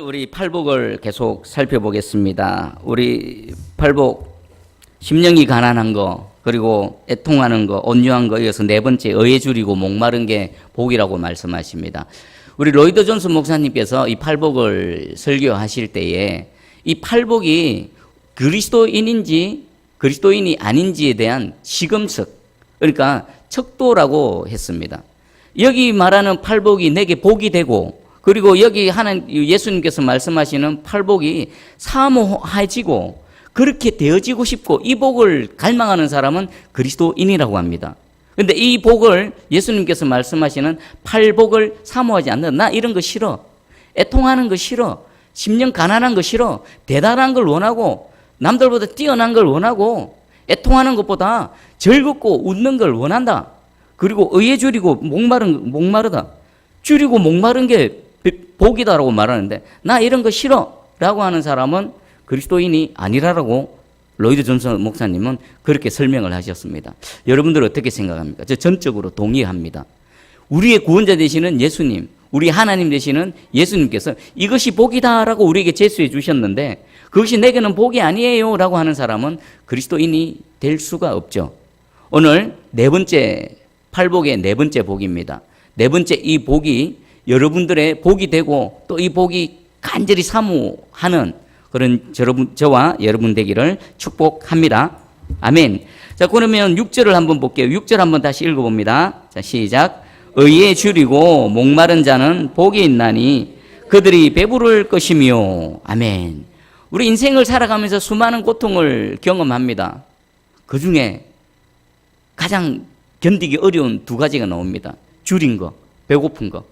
우리 팔복을 계속 살펴보겠습니다. 우리 팔복, 심령이 가난한 거, 그리고 애통하는 거, 온유한 거, 이어서 네 번째 의에 줄이고 목마른 게 복이라고 말씀하십니다. 우리 로이드 존스 목사님께서 이 팔복을 설교하실 때에 이 팔복이 그리스도인인지 그리스도인이 아닌지에 대한 시금석, 그러니까 척도라고 했습니다. 여기 말하는 팔복이 내게 복이 되고, 그리고 여기 하나님 예수님께서 말씀하시는 팔복이 사모해지고 그렇게 되어지고 싶고 이 복을 갈망하는 사람은 그리스도인이라고 합니다. 그런데 이 복을 예수님께서 말씀하시는 팔복을 사모하지 않는, 나 이런 거 싫어, 애통하는 거 싫어, 심령 가난한 거 싫어, 대단한 걸 원하고 남들보다 뛰어난 걸 원하고 애통하는 것보다 즐겁고 웃는 걸 원한다. 그리고 의에 줄이고 목마르다. 줄이고 목마른 게 복이다라고 말하는데 나 이런 거 싫어 라고 하는 사람은 그리스도인이 아니라라고 로이드 존스 목사님은 그렇게 설명을 하셨습니다. 여러분들 어떻게 생각합니까? 저 전적으로 동의합니다. 우리의 구원자 되시는 예수님, 우리 하나님 되시는 예수님께서 이것이 복이다라고 우리에게 제수해 주셨는데 그것이 내게는 복이 아니에요 라고 하는 사람은 그리스도인이 될 수가 없죠. 오늘 네 번째, 팔복의 네 번째 복입니다. 네 번째 이 복이 여러분들의 복이 되고 또 이 복이 간절히 사모하는 그런 저와 여러분 되기를 축복합니다. 아멘. 자, 그러면 6절을 한번 볼게요. 6절 한번 다시 읽어봅니다. 자, 시작. 의에 줄이고 목마른 자는 복이 있나니 그들이 배부를 것이며. 아멘. 우리 인생을 살아가면서 수많은 고통을 경험합니다. 그 중에 가장 견디기 어려운 두 가지가 나옵니다. 줄인 거, 배고픈 거.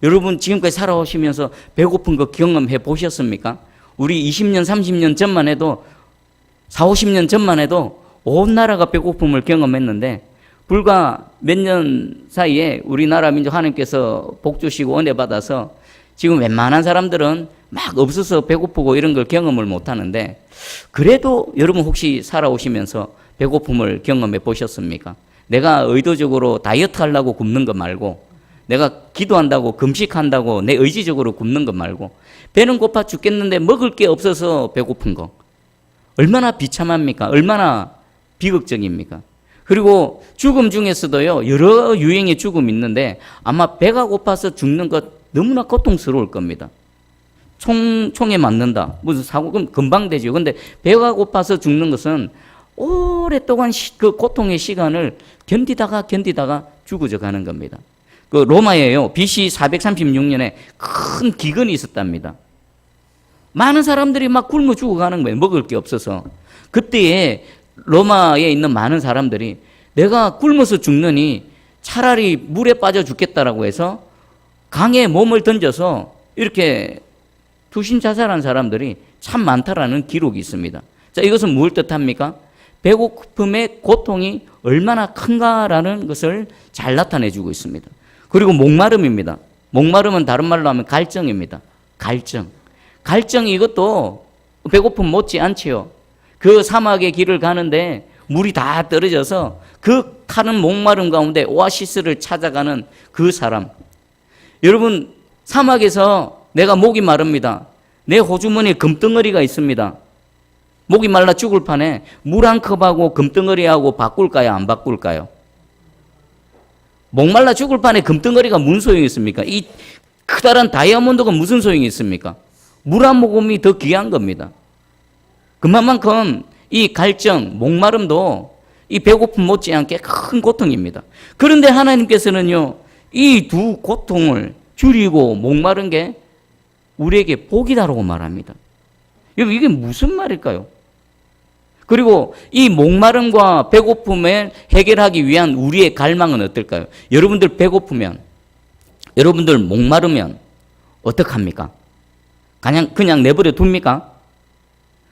여러분 지금까지 살아오시면서 배고픈 거 경험해 보셨습니까? 우리 20년, 30년 전만 해도 4, 50년 전만 해도 온 나라가 배고픔을 경험했는데 불과 몇 년 사이에 우리나라 민족 하나님께서 복 주시고 은혜 받아서 지금 웬만한 사람들은 막 없어서 배고프고 이런 걸 경험을 못 하는데 그래도 여러분 혹시 살아오시면서 배고픔을 경험해 보셨습니까? 내가 의도적으로 다이어트 하려고 굶는 거 말고 내가 기도한다고 금식한다고 내 의지적으로 굶는 거 말고 배는 고파 죽겠는데 먹을 게 없어서 배고픈 거 얼마나 비참합니까? 얼마나 비극적입니까? 그리고 죽음 중에서도요 여러 유형의 죽음이 있는데 아마 배가 고파서 죽는 것 너무나 고통스러울 겁니다. 총에 맞는다 무슨 사고 그럼 금방 되죠. 근데 배가 고파서 죽는 것은 오랫동안 그 고통의 시간을 견디다가 죽어져 가는 겁니다. 그 로마에요 BC 436년에 큰 기근이 있었답니다. 많은 사람들이 막 굶어 죽어가는 거예요. 먹을 게 없어서. 그때에 로마에 있는 많은 사람들이 내가 굶어서 죽느니 차라리 물에 빠져 죽겠다라고 해서 강에 몸을 던져서 이렇게 투신자살한 사람들이 참 많다라는 기록이 있습니다. 자, 이것은 무엇을 뜻합니까? 배고픔의 고통이 얼마나 큰가라는 것을 잘 나타내주고 있습니다. 그리고 목마름입니다. 목마름은 다른 말로 하면 갈증입니다. 갈증 이것도 배고픔 못지 않지요. 그 사막의 길을 가는데 물이 다 떨어져서 그 타는 목마름 가운데 오아시스를 찾아가는 그 사람. 여러분 사막에서 내가 목이 마릅니다. 내 호주머니에 금덩어리가 있습니다. 목이 말라 죽을 판에 물 한 컵하고 금덩어리하고 바꿀까요? 안 바꿀까요? 목말라 죽을 판에 금덩어리가 무슨 소용이 있습니까? 이 크다란 다이아몬드가 무슨 소용이 있습니까? 물 한 모금이 더 귀한 겁니다. 그만큼 이 갈증, 목마름도 이 배고픔 못지않게 큰 고통입니다. 그런데 하나님께서는요, 이 두 고통을 줄이고 목마른 게 우리에게 복이다라고 말합니다. 여러분, 이게 무슨 말일까요? 그리고 이 목마름과 배고픔을 해결하기 위한 우리의 갈망은 어떨까요? 여러분들 배고프면, 여러분들 목마르면 어떡합니까? 그냥 내버려 둡니까?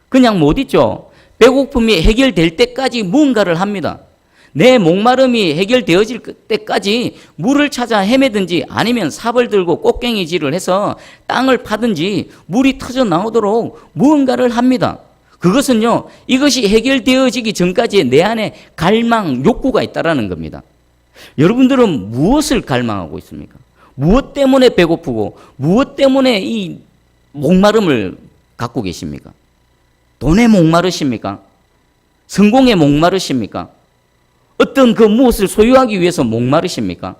그냥 못 있죠. 배고픔이 해결될 때까지 무언가를 합니다. 내 목마름이 해결되어질 때까지 물을 찾아 헤매든지 아니면 삽을 들고 꽃갱이질을 해서 땅을 파든지 물이 터져 나오도록 무언가를 합니다. 그것은요, 이것이 해결되어지기 전까지 내 안에 갈망, 욕구가 있다라는 겁니다. 여러분들은 무엇을 갈망하고 있습니까? 무엇 때문에 배고프고 무엇 때문에 이 목마름을 갖고 계십니까? 돈에 목마르십니까? 성공에 목마르십니까? 어떤 그 무엇을 소유하기 위해서 목마르십니까?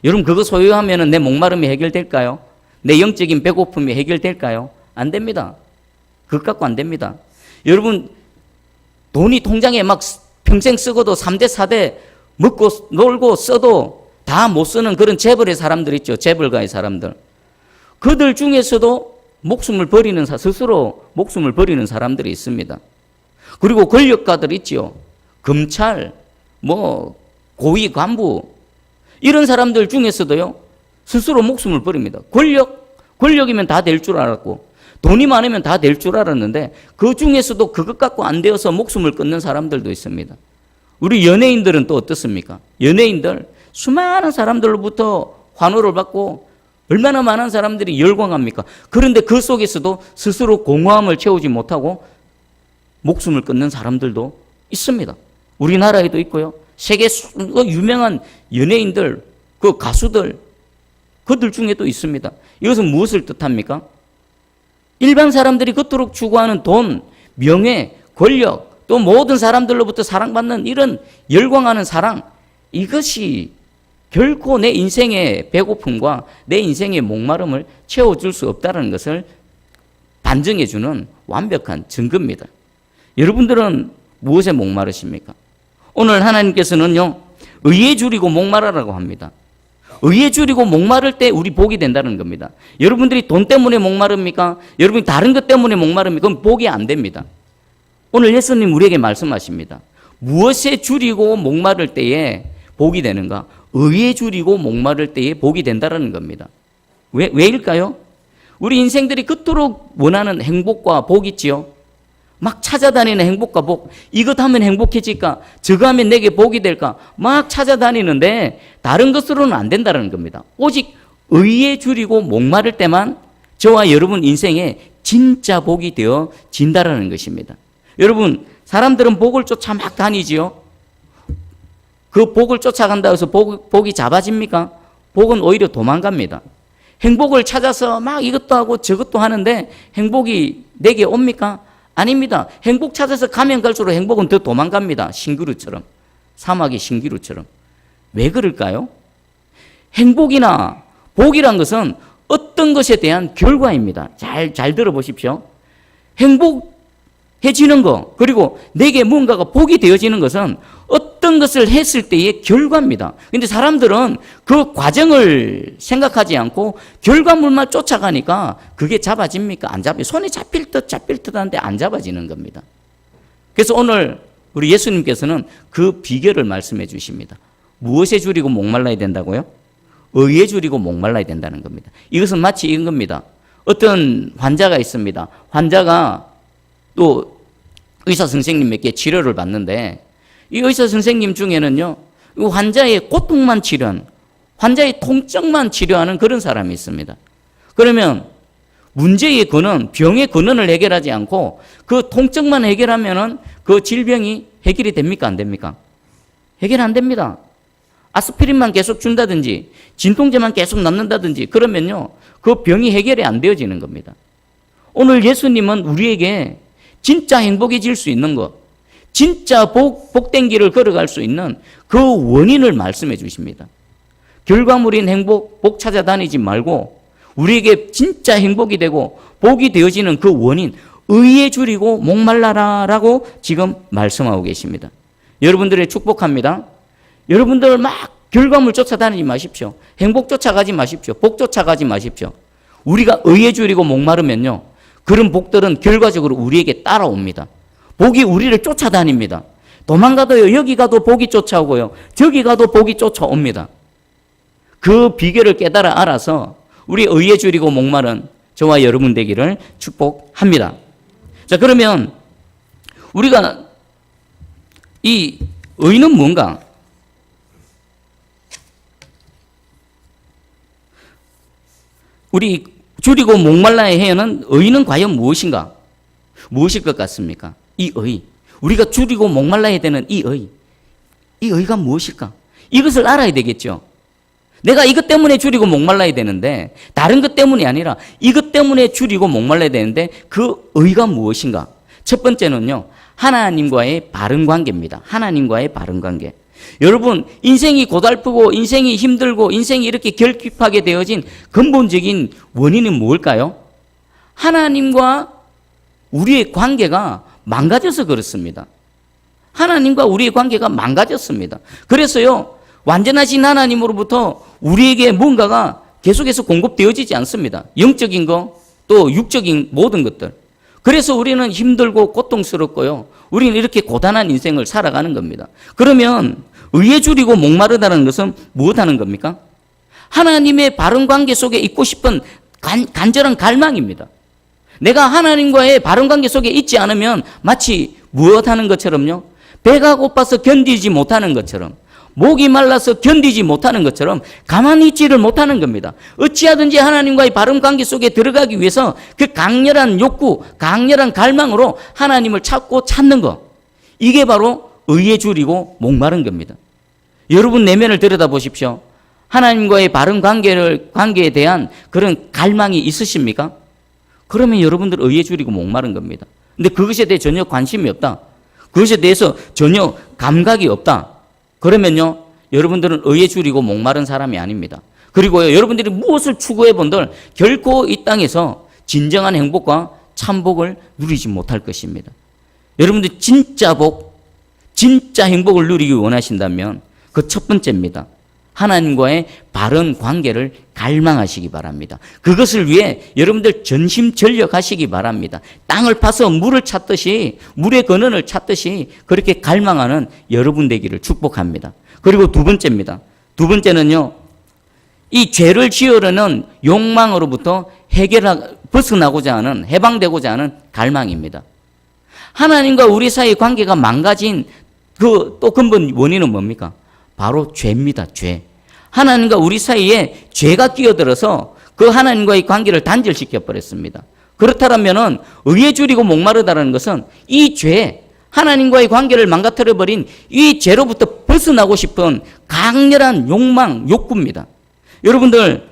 여러분, 그거 소유하면 내 목마름이 해결될까요? 내 영적인 배고픔이 해결될까요? 안 됩니다. 그것 갖고 안 됩니다. 여러분, 돈이 통장에 막 평생 쓰고도 3대 4대 먹고 놀고 써도 다 못 쓰는 그런 재벌의 사람들 있죠. 재벌가의 사람들. 그들 중에서도 목숨을 버리는 스스로 목숨을 버리는 사람들이 있습니다. 그리고 권력가들 있죠. 검찰, 고위 간부 이런 사람들 중에서도요. 스스로 목숨을 버립니다. 권력이면 다 될 줄 알았고 돈이 많으면 다 될 줄 알았는데 그 중에서도 그것 갖고 안 되어서 목숨을 끊는 사람들도 있습니다. 우리 연예인들은 또 어떻습니까? 연예인들 수많은 사람들로부터 환호를 받고 얼마나 많은 사람들이 열광합니까? 그런데 그 속에서도 스스로 공허함을 채우지 못하고 목숨을 끊는 사람들도 있습니다. 우리나라에도 있고요. 세계 유명한 연예인들, 그 가수들, 그들 중에도 있습니다. 이것은 무엇을 뜻합니까? 일반 사람들이 그토록 추구하는 돈, 명예, 권력, 또 모든 사람들로부터 사랑받는 이런 열광하는 사랑, 이것이 결코 내 인생의 배고픔과 내 인생의 목마름을 채워줄 수 없다는 것을 반증해 주는 완벽한 증거입니다. 여러분들은 무엇에 목마르십니까? 오늘 하나님께서는요, 의에 줄이고 목마르라고 합니다. 의에 줄이고 목마를 때 우리 복이 된다는 겁니다. 여러분들이 돈 때문에 목마릅니까? 여러분이 다른 것 때문에 목마릅니까? 그럼 복이 안 됩니다. 오늘 예수님 우리에게 말씀하십니다. 무엇에 줄이고 목마를 때에 복이 되는가? 의에 줄이고 목마를 때에 복이 된다는 겁니다. 왜일까요? 우리 인생들이 그토록 원하는 행복과 복 있지요. 막 찾아다니는 행복과 복, 이것 하면 행복해질까? 저거 하면 내게 복이 될까? 막 찾아다니는데 다른 것으로는 안 된다는 겁니다. 오직 의에 줄이고 목마를 때만 저와 여러분 인생에 진짜 복이 되어진다는 것입니다. 여러분, 사람들은 복을 쫓아 막 다니지요. 그 복을 쫓아간다 해서 복이 잡아집니까? 복은 오히려 도망갑니다. 행복을 찾아서 막 이것도 하고 저것도 하는데 행복이 내게 옵니까? 아닙니다. 행복 찾아서 가면 갈수록 행복은 더 도망갑니다. 신기루처럼. 사막의 신기루처럼. 왜 그럴까요? 행복이나 복이란 것은 어떤 것에 대한 결과입니다. 잘 들어보십시오. 행복해지는 것, 그리고 내게 무언가가 복이 되어지는 것은 어떤 것을 했을 때의 결과입니다. 그런데 사람들은 그 과정을 생각하지 않고 결과물만 쫓아가니까 그게 잡아집니까? 안 잡아요. 손에 잡힐 듯 하는데 안 잡아지는 겁니다. 그래서 오늘 우리 예수님께서는 그 비결을 말씀해 주십니다. 무엇에 줄이고 목말라야 된다고요? 의에 줄이고 목말라야 된다는 겁니다. 이것은 마치 이런 겁니다. 어떤 환자가 있습니다. 환자가 또 의사 선생님에게 치료를 받는데 이 의사 선생님 중에는요, 환자의 고통만 치료하는, 환자의 통증만 치료하는 그런 사람이 있습니다. 그러면 문제의 근원, 병의 근원을 해결하지 않고 그 통증만 해결하면은 그 질병이 해결이 됩니까? 안 됩니까? 해결 안 됩니다. 아스피린만 계속 준다든지 진통제만 계속 넣는다든지 그러면요, 그 병이 해결이 안 되어지는 겁니다. 오늘 예수님은 우리에게 진짜 행복해질 수 있는 것, 진짜 복된 길을 걸어갈 수 있는 그 원인을 말씀해 주십니다. 결과물인 행복, 복 찾아다니지 말고 우리에게 진짜 행복이 되고 복이 되어지는 그 원인, 의에 줄이고 목말라라라고 지금 말씀하고 계십니다. 여러분들의 축복합니다. 여러분들 막 결과물 쫓아다니지 마십시오. 행복 쫓아가지 마십시오. 복 쫓아가지 마십시오. 우리가 의에 줄이고 목마르면요, 그런 복들은 결과적으로 우리에게 따라옵니다. 복이 우리를 쫓아다닙니다. 도망가도요, 여기 가도 복이 쫓아오고요, 저기 가도 복이 쫓아옵니다. 그 비결을 깨달아 알아서 우리 의에 줄이고 목마른 저와 여러분 되기를 축복합니다. 자, 그러면 우리가 이 의는 뭔가? 우리 줄이고 목말라야 해는 의는 과연 무엇인가? 무엇일 것 같습니까? 이 의. 우리가 줄이고 목말라야 되는 이 의. 이 의가 무엇일까? 이것을 알아야 되겠죠. 내가 이것 때문에 줄이고 목말라야 되는데, 다른 것 때문이 아니라 이것 때문에 줄이고 목말라야 되는데, 그 의의가 무엇인가? 첫 번째는요, 하나님과의 바른 관계입니다. 하나님과의 바른 관계. 여러분, 인생이 고달프고 인생이 힘들고 인생이 이렇게 결핍하게 되어진 근본적인 원인은 무엇일까요? 하나님과 우리의 관계가 망가져서 그렇습니다. 하나님과 우리의 관계가 망가졌습니다. 그래서요, 완전하신 하나님으로부터 우리에게 뭔가가 계속해서 공급되어지지 않습니다. 영적인 거, 또 육적인 모든 것들. 그래서 우리는 힘들고 고통스럽고요. 우리는 이렇게 고단한 인생을 살아가는 겁니다. 그러면 의에 줄이고 목마르다는 것은 무엇하는 겁니까? 하나님의 바른 관계 속에 있고 싶은 간절한 갈망입니다. 내가 하나님과의 바른 관계 속에 있지 않으면 마치 무엇하는 것처럼요? 배가 고파서 견디지 못하는 것처럼, 목이 말라서 견디지 못하는 것처럼 가만히 있지를 못하는 겁니다. 어찌하든지 하나님과의 바른 관계 속에 들어가기 위해서 그 강렬한 욕구, 강렬한 갈망으로 하나님을 찾고 찾는 것, 이게 바로 의에 줄이고 목마른 겁니다. 여러분 내면을 들여다보십시오. 하나님과의 바른 관계에 대한 그런 갈망이 있으십니까? 그러면 여러분들 의에 줄이고 목마른 겁니다. 근데 그것에 대해 전혀 관심이 없다, 그것에 대해서 전혀 감각이 없다, 그러면요, 여러분들은 의에 줄이고 목마른 사람이 아닙니다. 그리고요, 여러분들이 무엇을 추구해 본들 결코 이 땅에서 진정한 행복과 참복을 누리지 못할 것입니다. 여러분들 진짜 복, 진짜 행복을 누리기 원하신다면 그 첫 번째입니다. 하나님과의 바른 관계를 갈망하시기 바랍니다. 그것을 위해 여러분들 전심전력하시기 바랍니다. 땅을 파서 물을 찾듯이, 물의 근원을 찾듯이 그렇게 갈망하는 여러분 되기를 축복합니다. 그리고 두 번째입니다. 두 번째는요, 이 죄를 지으려는 욕망으로부터 벗어나고자 하는, 해방되고자 하는 갈망입니다. 하나님과 우리 사이의 관계가 망가진 그 또 근본 원인은 뭡니까? 바로 죄입니다. 죄. 하나님과 우리 사이에 죄가 끼어들어서 그 하나님과의 관계를 단절시켜 버렸습니다. 그렇다면은 의에 줄이고 목마르다는 것은 이 죄, 하나님과의 관계를 망가뜨려 버린 이 죄로부터 벗어나고 싶은 강렬한 욕망, 욕구입니다. 여러분들,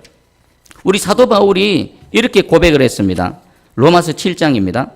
우리 사도 바울이 이렇게 고백을 했습니다. 로마서 7장입니다.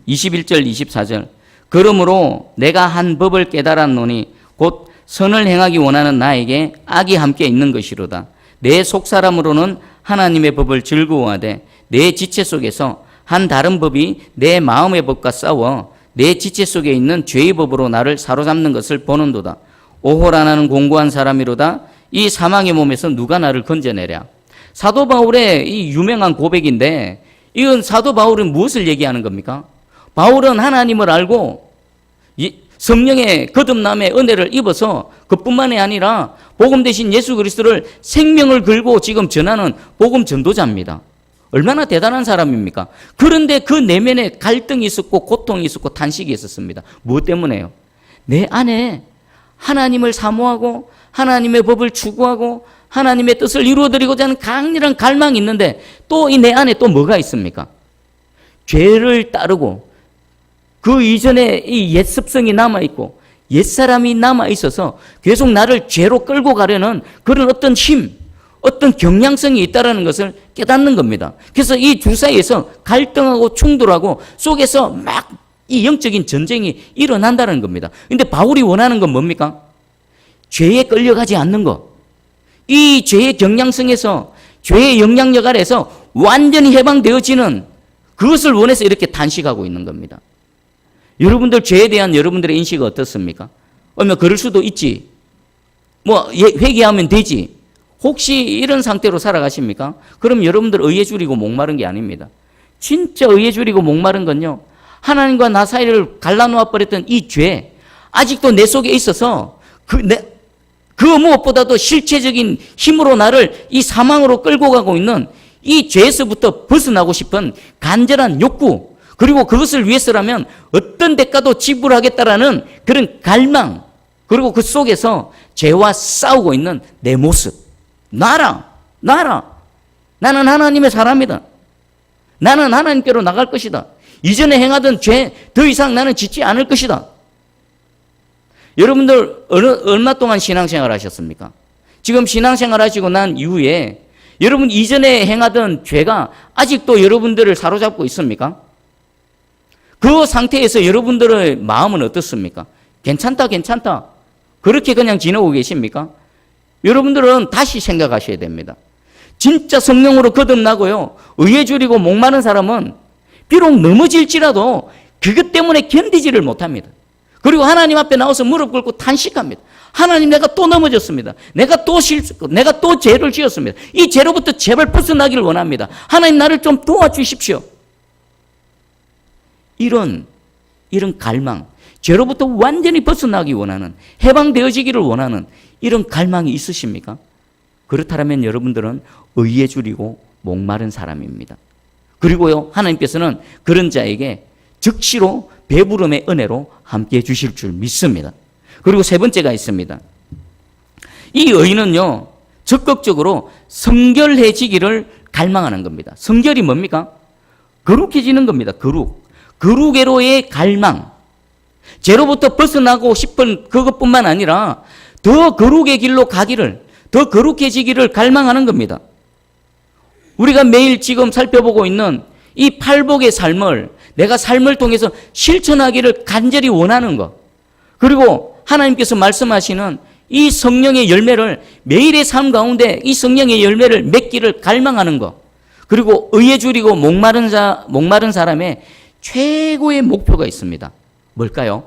21절, 24절. 그러므로 내가 한 법을 깨달았노니 곧 선을 행하기 원하는 나에게 악이 함께 있는 것이로다. 내 속사람으로는 하나님의 법을 즐거워하되 내 지체 속에서 한 다른 법이 내 마음의 법과 싸워 내 지체 속에 있는 죄의 법으로 나를 사로잡는 것을 보는도다. 오호라나는 공고한 사람이로다. 이 사망의 몸에서 누가 나를 건져내랴. 사도 바울의 이 유명한 고백인데, 이건 사도 바울은 무엇을 얘기하는 겁니까? 바울은 하나님을 알고 성령의 거듭남의 은혜를 입어서 그뿐만이 아니라 복음 대신 예수 그리스도를 생명을 걸고 지금 전하는 복음 전도자입니다. 얼마나 대단한 사람입니까? 그런데 그 내면에 갈등이 있었고 고통이 있었고 탄식이 있었습니다. 무엇 때문에요? 내 안에 하나님을 사모하고 하나님의 법을 추구하고 하나님의 뜻을 이루어드리고자 하는 강렬한 갈망이 있는데 또 이 내 안에 또 뭐가 있습니까? 죄를 따르고 그 이전에 이 옛 습성이 남아있고 옛사람이 남아있어서 계속 나를 죄로 끌고 가려는 그런 어떤 힘, 어떤 경향성이 있다는 것을 깨닫는 겁니다. 그래서 이 두 사이에서 갈등하고 충돌하고 속에서 막 이 영적인 전쟁이 일어난다는 겁니다. 근데 바울이 원하는 건 뭡니까? 죄에 끌려가지 않는 것. 이 죄의 경향성에서, 죄의 영향력 아래서 완전히 해방되어지는 그것을 원해서 이렇게 단식하고 있는 겁니다. 여러분들 죄에 대한 여러분들의 인식은 어떻습니까? 그럴 수도 있지. 회개하면 되지. 혹시 이런 상태로 살아가십니까? 그럼 여러분들 의에 줄이고 목마른 게 아닙니다. 진짜 의에 줄이고 목마른 건요, 하나님과 나 사이를 갈라놓아 버렸던 이 죄, 아직도 내 속에 있어서 그 무엇보다도 실체적인 힘으로 나를 이 사망으로 끌고 가고 있는 이 죄에서부터 벗어나고 싶은 간절한 욕구, 그리고 그것을 위해서라면 어떤 대가도 지불하겠다라는 그런 갈망, 그리고 그 속에서 죄와 싸우고 있는 내 모습. 나는 하나님의 사람이다. 나는 하나님께로 나갈 것이다. 이전에 행하던 죄 더 이상 나는 짓지 않을 것이다. 여러분들 얼마 동안 신앙생활 하셨습니까? 지금 신앙생활 하시고 난 이후에 여러분 이전에 행하던 죄가 아직도 여러분들을 사로잡고 있습니까? 그 상태에서 여러분들의 마음은 어떻습니까? 괜찮다, 괜찮다. 그렇게 그냥 지내고 계십니까? 여러분들은 다시 생각하셔야 됩니다. 진짜 성령으로 거듭나고요, 의에 줄이고 목마른 사람은 비록 넘어질지라도 그것 때문에 견디지를 못합니다. 그리고 하나님 앞에 나와서 무릎 꿇고 탄식합니다. 하나님, 내가 또 넘어졌습니다. 내가 또 죄를 지었습니다. 이 죄로부터 제발 벗어나기를 원합니다. 하나님, 나를 좀 도와주십시오. 이런 갈망, 죄로부터 완전히 벗어나기 원하는, 해방되어지기를 원하는 이런 갈망이 있으십니까? 그렇다면 여러분들은 의에 줄이고 목마른 사람입니다. 그리고요, 하나님께서는 그런 자에게 즉시로 배부름의 은혜로 함께해 주실 줄 믿습니다. 그리고 세 번째가 있습니다. 이 의는요, 적극적으로 성결해지기를 갈망하는 겁니다. 성결이 뭡니까? 거룩해지는 겁니다. 거룩에로의 갈망. 죄로부터 벗어나고 싶은 그것뿐만 아니라 더 거룩의 길로 가기를, 더 거룩해지기를 갈망하는 겁니다. 우리가 매일 지금 살펴보고 있는 이 팔복의 삶을 내가 삶을 통해서 실천하기를 간절히 원하는 것, 그리고 하나님께서 말씀하시는 이 성령의 열매를 매일의 삶 가운데 이 성령의 열매를 맺기를 갈망하는 것, 그리고 의에 줄이고 목마른 사람의 최고의 목표가 있습니다. 뭘까요?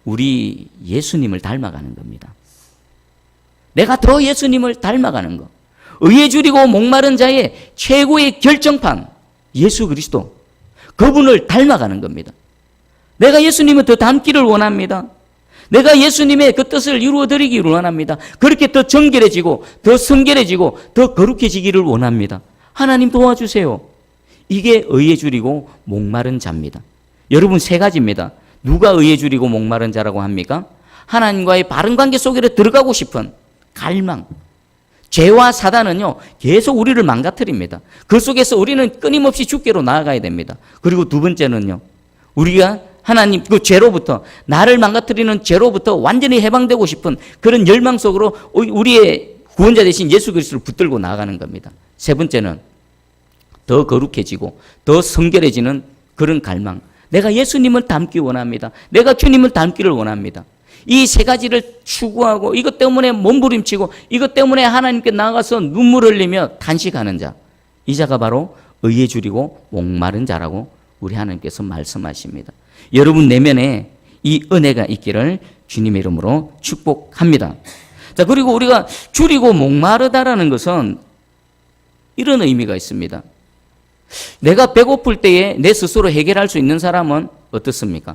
우리 예수님을 닮아가는 겁니다. 내가 더 예수님을 닮아가는 것. 의에 줄이고 목마른 자의 최고의 결정판, 예수 그리스도, 그분을 닮아가는 겁니다. 내가 예수님을 더 닮기를 원합니다. 내가 예수님의 그 뜻을 이루어드리기를 원합니다. 그렇게 더 정결해지고 더 성결해지고 더 거룩해지기를 원합니다. 하나님 도와주세요. 이게 의에 줄이고 목마른 자입니다. 여러분, 세 가지입니다. 누가 의에 줄이고 목마른 자라고 합니까? 하나님과의 바른 관계 속으로 들어가고 싶은 갈망. 죄와 사단은요, 계속 우리를 망가뜨립니다. 그 속에서 우리는 끊임없이 주께로 나아가야 됩니다. 그리고 두 번째는요, 우리가 하나님 그 죄로부터, 나를 망가뜨리는 죄로부터 완전히 해방되고 싶은 그런 열망 속으로 우리의 구원자 되신 예수 그리스도를 붙들고 나아가는 겁니다. 세 번째는 더 거룩해지고 더 성결해지는 그런 갈망. 내가 예수님을 닮기 원합니다. 내가 주님을 닮기를 원합니다. 이 세 가지를 추구하고 이것 때문에 몸부림치고 이것 때문에 하나님께 나가서 눈물 흘리며 탄식하는 자, 이 자가 바로 의에 줄이고 목마른 자라고 우리 하나님께서 말씀하십니다. 여러분 내면에 이 은혜가 있기를 주님의 이름으로 축복합니다. 자, 그리고 우리가 줄이고 목마르다라는 것은 이런 의미가 있습니다. 내가 배고플 때에 내 스스로 해결할 수 있는 사람은 어떻습니까?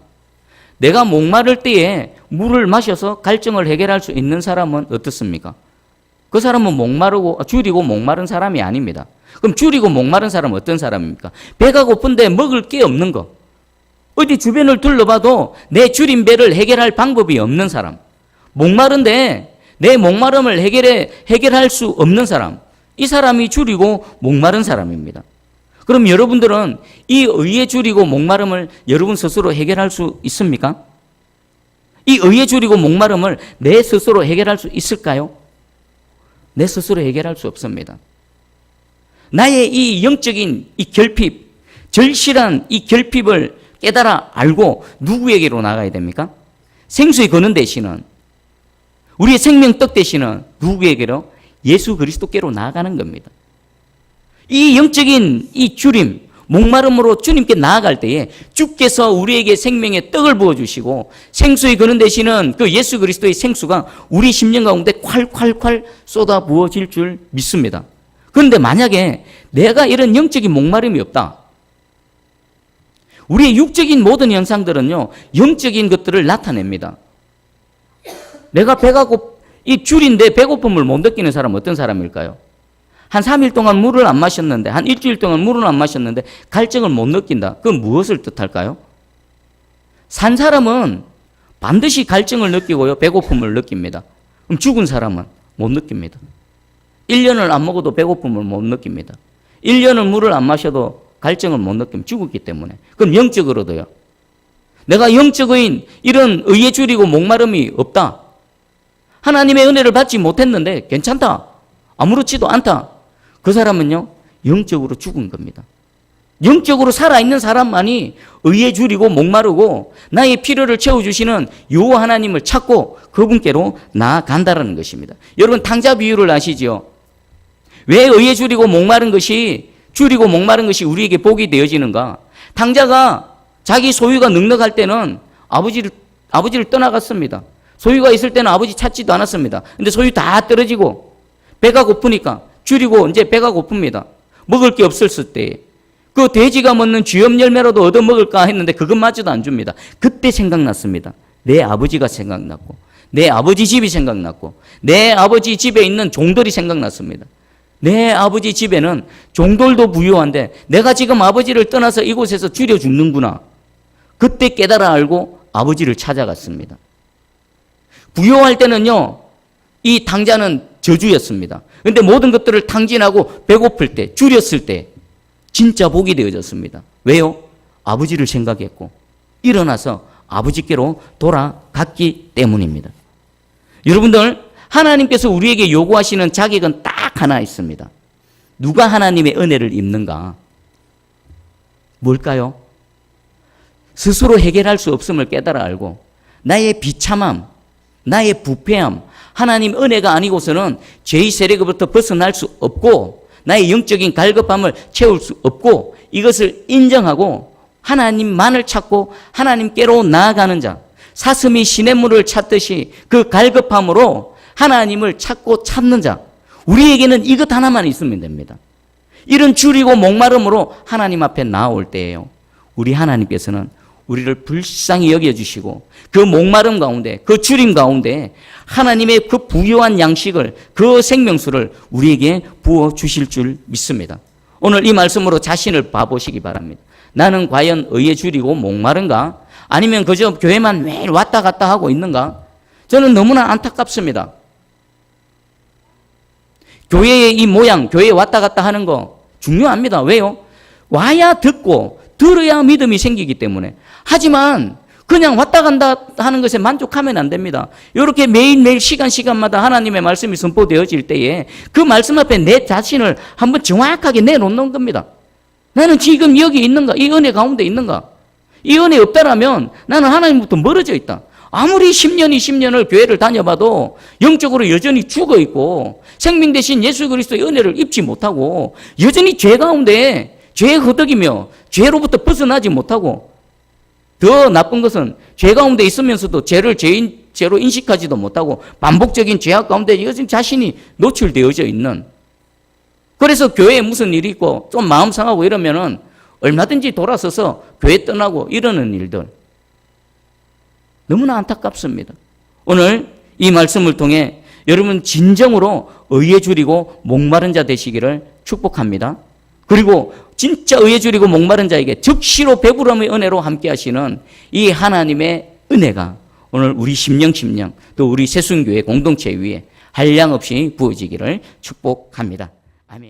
내가 목마를 때에 물을 마셔서 갈증을 해결할 수 있는 사람은 어떻습니까? 그 사람은 줄이고 목마른 사람이 아닙니다. 그럼 줄이고 목마른 사람은 어떤 사람입니까? 배가 고픈데 먹을 게 없는 거. 어디 주변을 둘러봐도 내 줄인 배를 해결할 방법이 없는 사람. 목마른데 내 목마름을 해결할 수 없는 사람. 이 사람이 줄이고 목마른 사람입니다. 그럼 여러분들은 이 의에 줄이고 목마름을 여러분 스스로 해결할 수 있습니까? 이 의에 줄이고 목마름을 내 스스로 해결할 수 있을까요? 내 스스로 해결할 수 없습니다. 나의 이 영적인 이 결핍, 절실한 이 결핍을 깨달아 알고 누구에게로 나가야 됩니까? 생수의 근원 되시는, 우리의 생명떡 되시는 누구에게로? 예수 그리스도께로 나아가는 겁니다. 이 영적인 이 줄임, 목마름으로 주님께 나아갈 때에 주께서 우리에게 생명의 떡을 부어주시고 생수의 근원 되시는 그 예수 그리스도의 생수가 우리 심령 가운데 콸콸콸 쏟아 부어질 줄 믿습니다. 그런데 만약에 내가 이런 영적인 목마름이 없다, 우리의 육적인 모든 현상들은요, 영적인 것들을 나타냅니다. 내가 이 줄인데 배고픔을 못 느끼는 사람은 어떤 사람일까요? 한 3일 동안 물을 안 마셨는데, 한 일주일 동안 물을 안 마셨는데 갈증을 못 느낀다. 그건 무엇을 뜻할까요? 산 사람은 반드시 갈증을 느끼고요, 배고픔을 느낍니다. 그럼 죽은 사람은 못 느낍니다. 1년을 안 먹어도 배고픔을 못 느낍니다. 1년을 물을 안 마셔도 갈증을 못 느끼면 죽었기 때문에. 그럼 영적으로도요. 내가 영적인 이런 의에 줄이고 목마름이 없다. 하나님의 은혜를 받지 못했는데 괜찮다. 아무렇지도 않다. 그 사람은요, 영적으로 죽은 겁니다. 영적으로 살아있는 사람만이 의에 줄이고 목마르고 나의 필요를 채워주시는 요 하나님을 찾고 그분께로 나아간다라는 것입니다. 여러분, 탕자 비유를 아시죠? 왜 의에 줄이고 목마른 것이 우리에게 복이 되어지는가? 탕자가 자기 소유가 넉넉할 때는 아버지를 떠나갔습니다. 소유가 있을 때는 아버지 찾지도 않았습니다. 근데 소유 다 떨어지고 배가 고프니까 줄이고 이제 배가 고픕니다. 먹을 게 없었을 때 그 돼지가 먹는 쥐염 열매라도 얻어 먹을까 했는데 그것마저도 안 줍니다. 그때 생각났습니다. 내 아버지가 생각났고 내 아버지 집이 생각났고 내 아버지 집에 있는 종들이 생각났습니다. 내 아버지 집에는 종들도 부유한데 내가 지금 아버지를 떠나서 이곳에서 줄여 죽는구나. 그때 깨달아 알고 아버지를 찾아갔습니다. 부유할 때는요, 이 탕자는 저주였습니다. 그런데 모든 것들을 탕진하고 배고플 때, 줄였을 때 진짜 복이 되어졌습니다. 왜요? 아버지를 생각했고 일어나서 아버지께로 돌아갔기 때문입니다. 여러분들, 하나님께서 우리에게 요구하시는 자격은 딱 하나 있습니다. 누가 하나님의 은혜를 입는가? 뭘까요? 스스로 해결할 수 없음을 깨달아 알고 나의 비참함, 나의 부패함, 하나님 은혜가 아니고서는 죄의 세력으로부터 벗어날 수 없고 나의 영적인 갈급함을 채울 수 없고 이것을 인정하고 하나님만을 찾고 하나님께로 나아가는 자, 사슴이 시냇물을 찾듯이 그 갈급함으로 하나님을 찾고 찾는 자, 우리에게는 이것 하나만 있으면 됩니다. 이런 줄이고 목마름으로 하나님 앞에 나아올 때예요, 우리 하나님께서는 우리를 불쌍히 여겨주시고 그 목마름 가운데, 그 줄임 가운데 하나님의 그 부유한 양식을, 그 생명수를 우리에게 부어주실 줄 믿습니다. 오늘 이 말씀으로 자신을 봐보시기 바랍니다. 나는 과연 의에 줄이고 목마른가? 아니면 그저 교회만 매일 왔다 갔다 하고 있는가? 저는 너무나 안타깝습니다. 교회의 이 모양, 교회에 왔다 갔다 하는 거 중요합니다. 왜요? 와야 듣고 들어야 믿음이 생기기 때문에. 하지만 그냥 왔다 간다 하는 것에 만족하면 안 됩니다. 이렇게 매일매일 시간마다 하나님의 말씀이 선포되어질 때에 그 말씀 앞에 내 자신을 한번 정확하게 내놓는 겁니다. 나는 지금 여기 있는가? 이 은혜 가운데 있는가? 이 은혜 없다라면 나는 하나님부터 멀어져 있다. 아무리 10년, 20년을 교회를 다녀봐도 영적으로 여전히 죽어있고 생명 대신 예수 그리스도의 은혜를 입지 못하고 여전히 죄 가운데 죄에 허덕이며 죄로부터 벗어나지 못하고, 더 나쁜 것은 죄 가운데 있으면서도 죄를 죄로 인식하지도 못하고 반복적인 죄악 가운데 여전히 자신이 노출되어져 있는, 그래서 교회에 무슨 일이 있고 좀 마음 상하고 이러면은 얼마든지 돌아서서 교회 떠나고 이러는 일들, 너무나 안타깝습니다. 오늘 이 말씀을 통해 여러분 진정으로 의에 줄이고 목마른 자 되시기를 축복합니다. 그리고 진짜 의에 줄이고 목마른 자에게 즉시로 배부름의 은혜로 함께 하시는 이 하나님의 은혜가 오늘 우리 심령 또 우리 새순교회 공동체 위에 한량없이 부어지기를 축복합니다. 아멘.